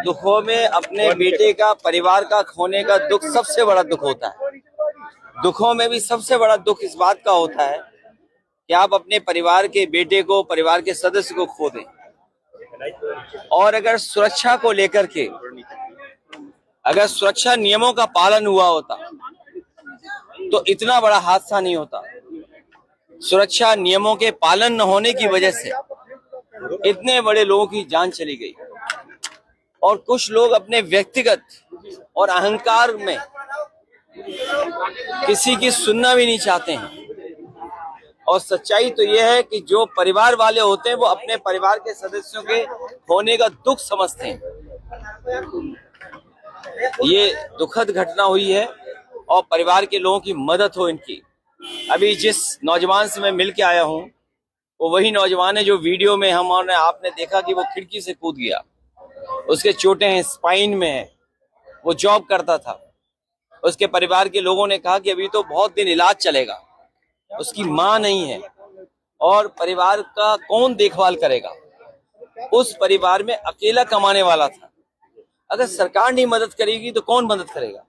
दुखों में अपने बेटे का, परिवार का खोने का दुख सबसे बड़ा दुख होता है। दुखों में भी सबसे बड़ा दुख इस बात का होता है कि आप अपने परिवार के बेटे को, परिवार के सदस्य को खो दें। और अगर सुरक्षा को लेकर के, अगर सुरक्षा नियमों का पालन हुआ होता तो इतना बड़ा हादसा नहीं होता। सुरक्षा नियमों के पालन न होने की वजह से इतने बड़े लोगों की जान चली गई। और कुछ लोग अपने व्यक्तिगत और अहंकार में किसी की सुनना भी नहीं चाहते हैं। और सच्चाई तो यह है कि जो परिवार वाले होते हैं वो अपने परिवार के सदस्यों के होने का दुख समझते हैं। ये दुखद घटना हुई है और परिवार के लोगों की मदद हो इनकी। अभी जिस नौजवान से मैं मिल के आया हूं वो वही नौजवान है जो वीडियो में आपने देखा कि वो खिड़की से कूद गया। उसके चोटें हैं, स्पाइन में है, वो जॉब करता था। उसके परिवार के लोगों ने कहा कि अभी तो बहुत दिन इलाज चलेगा, उसकी मां नहीं है और परिवार का कौन देखभाल करेगा। उस परिवार में अकेला कमाने वाला था। अगर सरकार नहीं मदद करेगी तो कौन मदद करेगा।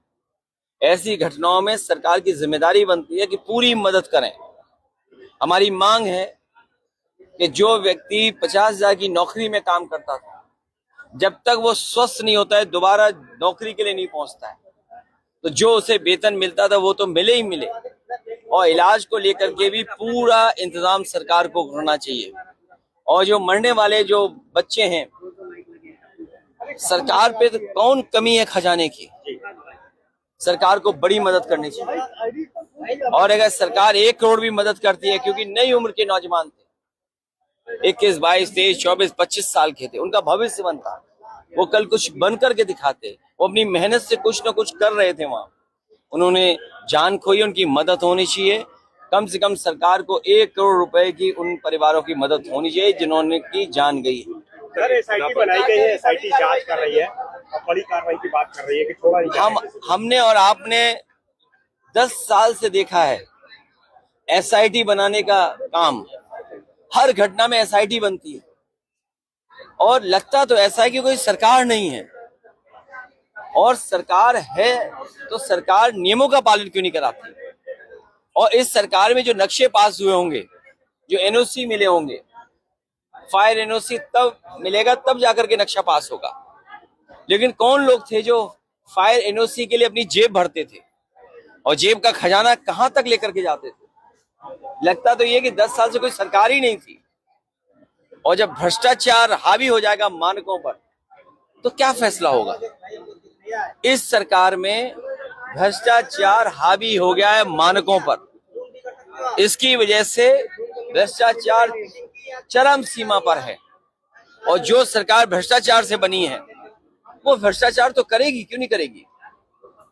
ऐसी घटनाओं में सरकार की जिम्मेदारी बनती है कि पूरी मदद करें। हमारी मांग है कि जो व्यक्ति 50,000 की नौकरी में काम करता था, जब तक वो स्वस्थ नहीं होता है दोबारा नौकरी के लिए नहीं पहुंचता है, तो जो उसे वेतन मिलता था वो तो मिले ही मिले। और इलाज को लेकर के भी पूरा इंतजाम सरकार को करना चाहिए। और जो मरने वाले जो बच्चे हैं, सरकार पे तो कौन कमी है खजाने की। सरकार को बड़ी मदद करनी चाहिए। और अगर सरकार 1 करोड़ भी मदद करती है, क्योंकि नई उम्र के नौजवान थे, 21, 22, 23, 24, 25 साल के थे, उनका भविष्य बनता, वो कल कुछ बन करके दिखाते। वो अपनी मेहनत से कुछ न कुछ कर रहे थे वहां, उन्होंने जान खोई, उनकी मदद होनी चाहिए। कम से कम सरकार को 1 करोड़ रुपए की उन परिवारों की मदद होनी चाहिए जिन्होंने की जान गई है। सर, एसआईटी बनाई गई है, एसआईटी जांच कर रही है और बड़ी कार्रवाई की बात कर रही है कि थोड़ा नहीं हमने और आपने 10 साल से देखा है एसआईटी बनाने का काम। हर घटना में एसआईटी बनती है और लगता तो ऐसा है कि कोई सरकार नहीं है। और सरकार है तो सरकार नियमों का पालन क्यों नहीं कराती। और इस सरकार में जो नक्शे पास हुए होंगे, जो एनओसी मिले होंगे, फायर एनओसी तब मिलेगा तब जाकर के नक्शा पास होगा। लेकिन कौन लोग थे जो फायर एनओसी के लिए अपनी जेब भरते थे और जेब का खजाना कहां तक लेकर के जाते थे। लगता तो ये कि 10 साल से कोई सरकार ही नहीं थी। और जब भ्रष्टाचार हावी हो जाएगा मानकों पर तो क्या फैसला होगा। इस सरकार में भ्रष्टाचार हावी हो गया है मानकों पर। इसकी वजह से भ्रष्टाचार चरम सीमा पर है। और जो सरकार भ्रष्टाचार से बनी है वो भ्रष्टाचार तो करेगी, क्यों नहीं करेगी।